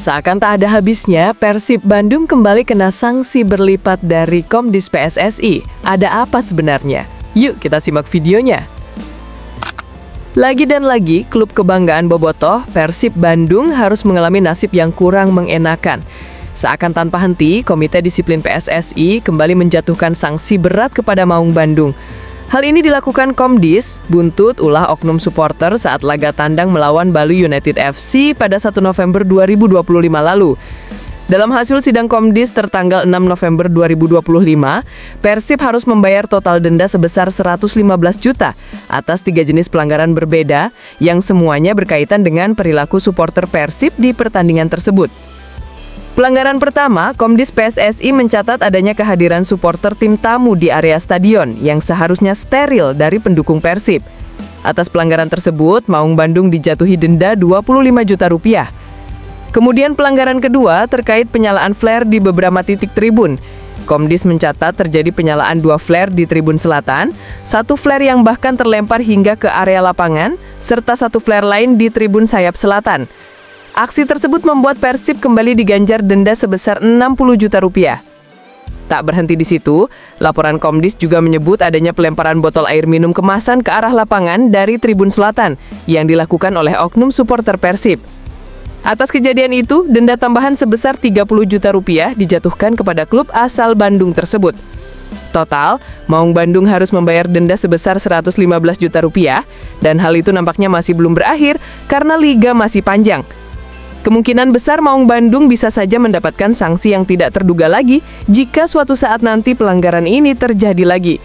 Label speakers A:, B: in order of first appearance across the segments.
A: Seakan tak ada habisnya, Persib Bandung kembali kena sanksi berlipat dari Komdis PSSI. Ada apa sebenarnya? Yuk kita simak videonya. Lagi dan lagi, klub kebanggaan Bobotoh, Persib Bandung harus mengalami nasib yang kurang mengenakan. Seakan tanpa henti, Komite Disiplin PSSI kembali menjatuhkan sanksi berat kepada Maung Bandung. Hal ini dilakukan Komdis, buntut ulah oknum supporter saat laga tandang melawan Bali United FC pada 1 November 2025 lalu. Dalam hasil sidang Komdis tertanggal 6 November 2025, Persib harus membayar total denda sebesar 115 juta atas 3 jenis pelanggaran berbeda yang semuanya berkaitan dengan perilaku supporter Persib di pertandingan tersebut. Pelanggaran pertama, Komdis PSSI mencatat adanya kehadiran supporter tim tamu di area stadion yang seharusnya steril dari pendukung Persib. Atas pelanggaran tersebut, Maung Bandung dijatuhi denda 25 juta rupiah. Kemudian pelanggaran kedua terkait penyalaan flare di beberapa titik tribun. Komdis mencatat terjadi penyalaan 2 flare di tribun selatan, 1 flare yang bahkan terlempar hingga ke area lapangan, serta 1 flare lain di tribun sayap selatan. Aksi tersebut membuat Persib kembali diganjar denda sebesar 60 juta rupiah. Tak berhenti di situ, laporan Komdis juga menyebut adanya pelemparan botol air minum kemasan ke arah lapangan dari tribun selatan yang dilakukan oleh oknum supporter Persib. Atas kejadian itu, denda tambahan sebesar 30 juta rupiah dijatuhkan kepada klub asal Bandung tersebut. Total, Maung Bandung harus membayar denda sebesar 115 juta rupiah, dan hal itu nampaknya masih belum berakhir karena liga masih panjang. Kemungkinan besar Maung Bandung bisa saja mendapatkan sanksi yang tidak terduga lagi jika suatu saat nanti pelanggaran ini terjadi lagi.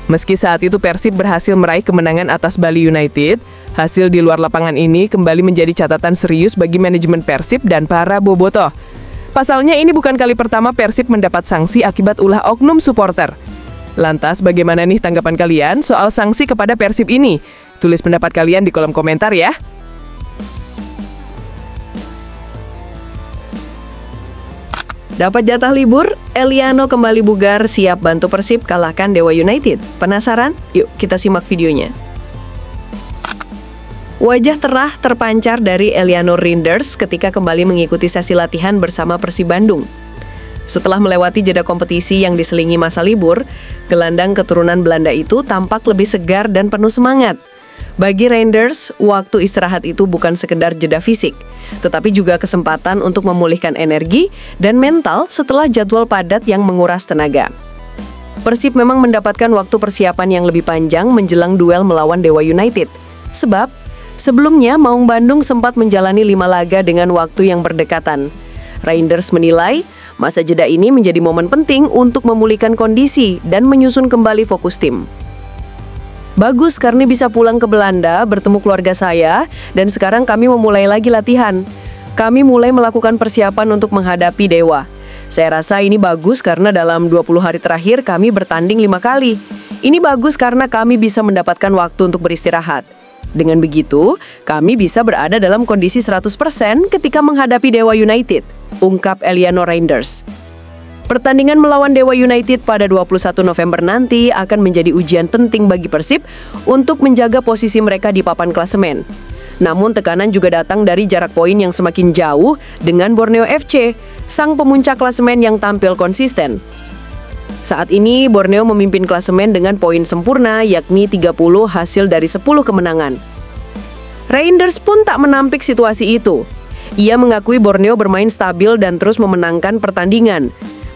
A: Meski saat itu Persib berhasil meraih kemenangan atas Bali United, hasil di luar lapangan ini kembali menjadi catatan serius bagi manajemen Persib dan para bobotoh. Pasalnya ini bukan kali pertama Persib mendapat sanksi akibat ulah oknum supporter. Lantas bagaimana nih tanggapan kalian soal sanksi kepada Persib ini? Tulis pendapat kalian di kolom komentar ya. Dapat jatah libur, Eliano kembali bugar siap bantu Persib kalahkan Dewa United. Penasaran? Yuk kita simak videonya. Wajah cerah terpancar dari Eliano Reinders ketika kembali mengikuti sesi latihan bersama Persib Bandung. Setelah melewati jeda kompetisi yang diselingi masa libur, gelandang keturunan Belanda itu tampak lebih segar dan penuh semangat. Bagi Reinders, waktu istirahat itu bukan sekedar jeda fisik, tetapi juga kesempatan untuk memulihkan energi dan mental setelah jadwal padat yang menguras tenaga. Persib memang mendapatkan waktu persiapan yang lebih panjang menjelang duel melawan Dewa United. Sebab, sebelumnya Maung Bandung sempat menjalani 5 laga dengan waktu yang berdekatan. Reinders menilai, masa jeda ini menjadi momen penting untuk memulihkan kondisi dan menyusun kembali fokus tim. Bagus karena bisa pulang ke Belanda, bertemu keluarga saya, dan sekarang kami memulai lagi latihan. Kami mulai melakukan persiapan untuk menghadapi Dewa. Saya rasa ini bagus karena dalam 20 hari terakhir kami bertanding 5 kali. Ini bagus karena kami bisa mendapatkan waktu untuk beristirahat. Dengan begitu, kami bisa berada dalam kondisi 100% ketika menghadapi Dewa United, ungkap Eliano Reinders. Pertandingan melawan Dewa United pada 21 November nanti akan menjadi ujian penting bagi Persib untuk menjaga posisi mereka di papan klasemen. Namun tekanan juga datang dari jarak poin yang semakin jauh dengan Borneo FC, sang pemuncak klasemen yang tampil konsisten. Saat ini Borneo memimpin klasemen dengan poin sempurna yakni 30 hasil dari 10 kemenangan. Reinders pun tak menampik situasi itu. Ia mengakui Borneo bermain stabil dan terus memenangkan pertandingan.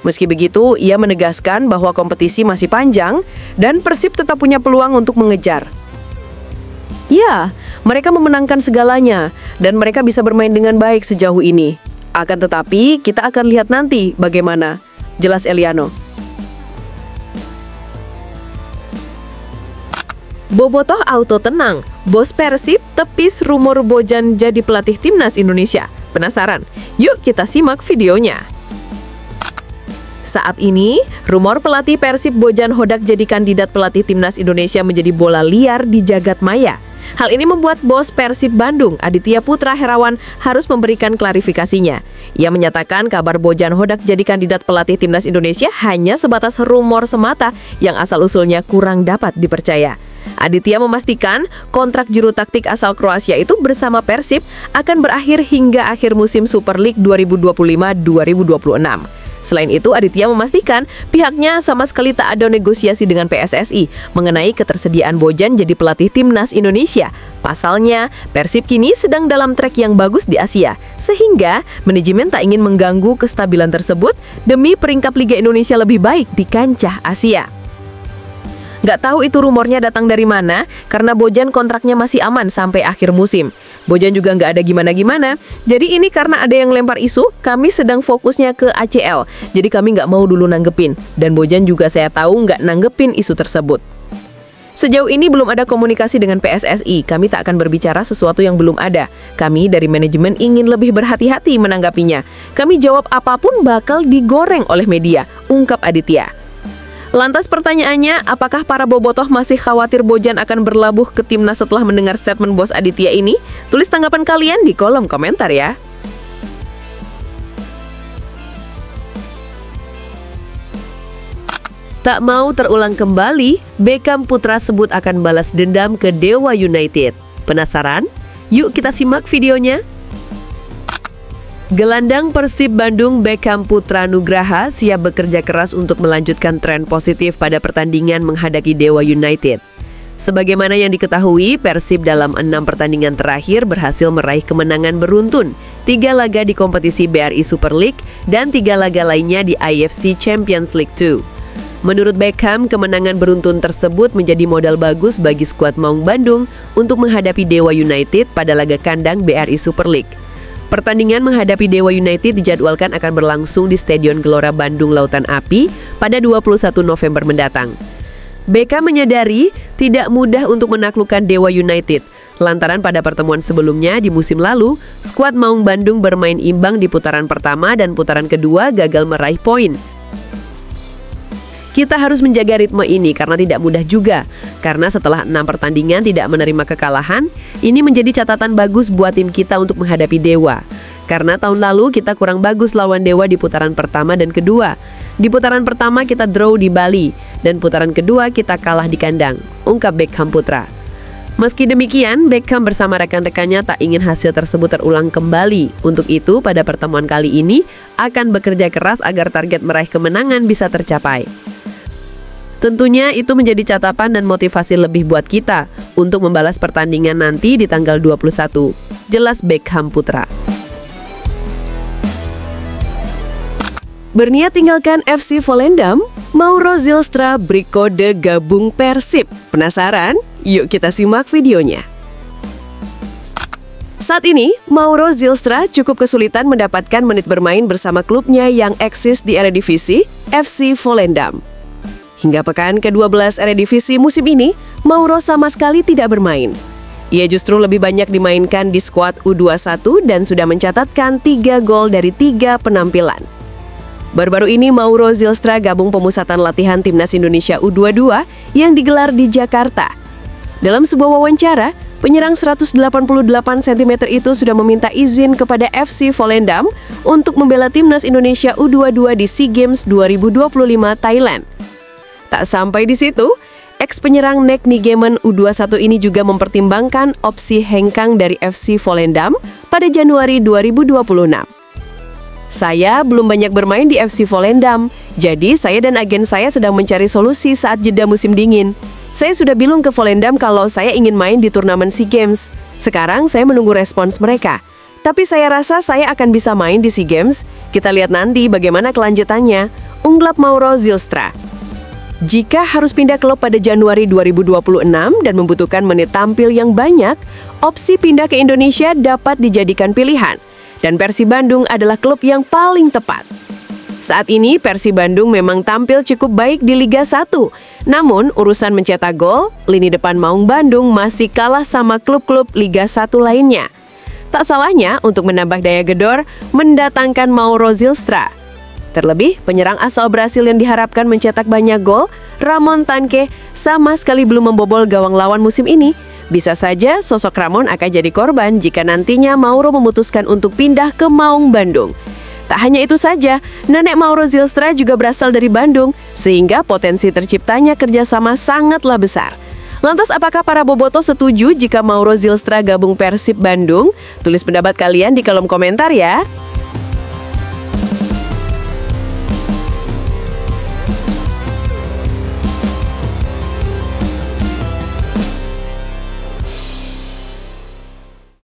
A: Meski begitu, ia menegaskan bahwa kompetisi masih panjang dan Persib tetap punya peluang untuk mengejar. Ya, mereka memenangkan segalanya dan mereka bisa bermain dengan baik sejauh ini. Akan tetapi, kita akan lihat nanti bagaimana, jelas Eliano. Bobotoh auto tenang, bos Persib tepis rumor Bojan jadi pelatih timnas Indonesia. Penasaran? Yuk kita simak videonya. Saat ini, rumor pelatih Persib Bojan Hodak jadi kandidat pelatih timnas Indonesia menjadi bola liar di jagat maya. Hal ini membuat bos Persib Bandung, Aditya Putra Herawan, harus memberikan klarifikasinya. Ia menyatakan kabar Bojan Hodak jadi kandidat pelatih timnas Indonesia hanya sebatas rumor semata yang asal-usulnya kurang dapat dipercaya. Aditya memastikan kontrak juru taktik asal Kroasia itu bersama Persib akan berakhir hingga akhir musim Super League 2025-2026. Selain itu, Aditya memastikan pihaknya sama sekali tak ada negosiasi dengan PSSI mengenai ketersediaan Bojan jadi pelatih timnas Indonesia. Pasalnya, Persib kini sedang dalam trek yang bagus di Asia, sehingga manajemen tak ingin mengganggu kestabilan tersebut demi peringkat Liga Indonesia lebih baik di kancah Asia. Nggak tahu itu rumornya datang dari mana, karena Bojan kontraknya masih aman sampai akhir musim. Bojan juga nggak ada gimana-gimana. Jadi ini karena ada yang lempar isu, kami sedang fokusnya ke ACL. Jadi kami nggak mau dulu nanggepin. Dan Bojan juga saya tahu nggak nanggepin isu tersebut. Sejauh ini belum ada komunikasi dengan PSSI. Kami tak akan berbicara sesuatu yang belum ada. Kami dari manajemen ingin lebih berhati-hati menanggapinya. Kami jawab apapun bakal digoreng oleh media, ungkap Aditya. Lantas pertanyaannya, apakah para bobotoh masih khawatir Bojan akan berlabuh ke timnas setelah mendengar statement bos Aditya ini? Tulis tanggapan kalian di kolom komentar ya. Tak mau terulang kembali, Beckham putra sebut akan balas dendam ke Dewa United. Penasaran? Yuk kita simak videonya. Gelandang Persib Bandung Beckham Putra Nugraha siap bekerja keras untuk melanjutkan tren positif pada pertandingan menghadapi Dewa United. Sebagaimana yang diketahui, Persib dalam 6 pertandingan terakhir berhasil meraih kemenangan beruntun, 3 laga di kompetisi BRI Super League dan 3 laga lainnya di IFC Champions League 2. Menurut Beckham, kemenangan beruntun tersebut menjadi modal bagus bagi skuad Maung Bandung untuk menghadapi Dewa United pada laga kandang BRI Super League. Pertandingan menghadapi Dewa United dijadwalkan akan berlangsung di Stadion Gelora Bandung Lautan Api pada 21 November mendatang. Beckham menyadari tidak mudah untuk menaklukkan Dewa United, lantaran pada pertemuan sebelumnya di musim lalu, skuad Maung Bandung bermain imbang di putaran pertama dan putaran kedua gagal meraih poin. Kita harus menjaga ritme ini karena tidak mudah juga. Karena setelah 6 pertandingan tidak menerima kekalahan, ini menjadi catatan bagus buat tim kita untuk menghadapi Dewa. Karena tahun lalu kita kurang bagus lawan Dewa di putaran pertama dan kedua. Di putaran pertama kita draw di Bali, dan putaran kedua kita kalah di kandang, ungkap Beckham Putra. Meski demikian, Beckham bersama rekan-rekannya tak ingin hasil tersebut terulang kembali. Untuk itu, pada pertemuan kali ini akan bekerja keras agar target meraih kemenangan bisa tercapai. Tentunya itu menjadi catatan dan motivasi lebih buat kita untuk membalas pertandingan nanti di tanggal 21. Jelas Beckham Putra. Berniat tinggalkan FC Volendam, Mauro Zylstra beri kode gabung Persib. Penasaran? Yuk kita simak videonya. Saat ini, Mauro Zylstra cukup kesulitan mendapatkan menit bermain bersama klubnya yang eksis di Eredivisie, FC Volendam. Hingga pekan ke-12 Eredivisie musim ini, Mauro sama sekali tidak bermain. Ia justru lebih banyak dimainkan di skuad U21 dan sudah mencatatkan 3 gol dari 3 penampilan. Baru-baru ini Mauro Zylstra gabung pemusatan latihan Timnas Indonesia U22 yang digelar di Jakarta. Dalam sebuah wawancara, penyerang 188 cm itu sudah meminta izin kepada FC Volendam untuk membela Timnas Indonesia U22 di SEA Games 2025 Thailand. Tak sampai di situ, ex-penyerang Nek Nigemen U21 ini juga mempertimbangkan opsi hengkang dari FC Volendam pada Januari 2026. Saya belum banyak bermain di FC Volendam, jadi saya dan agen saya sedang mencari solusi saat jeda musim dingin. Saya sudah bilang ke Volendam kalau saya ingin main di turnamen SEA Games. Sekarang saya menunggu respons mereka. Tapi saya rasa saya akan bisa main di SEA Games. Kita lihat nanti bagaimana kelanjutannya, ungkap Mauro Zylstra. Jika harus pindah klub pada Januari 2026 dan membutuhkan menit tampil yang banyak, opsi pindah ke Indonesia dapat dijadikan pilihan. Dan Persib Bandung adalah klub yang paling tepat. Saat ini Persib Bandung memang tampil cukup baik di Liga 1. Namun urusan mencetak gol, lini depan Maung Bandung masih kalah sama klub-klub Liga 1 lainnya. Tak salahnya untuk menambah daya gedor, mendatangkan Mauro Zylstra. Terlebih, penyerang asal Brasil yang diharapkan mencetak banyak gol, Ramon Tanque, sama sekali belum membobol gawang lawan musim ini. Bisa saja sosok Ramon akan jadi korban jika nantinya Mauro memutuskan untuk pindah ke Maung Bandung. Tak hanya itu saja, nenek Mauro Zylstra juga berasal dari Bandung, sehingga potensi terciptanya kerjasama sangatlah besar.
B: Lantas apakah para boboto setuju jika Mauro Zylstra gabung Persib Bandung? Tulis pendapat kalian di kolom komentar ya.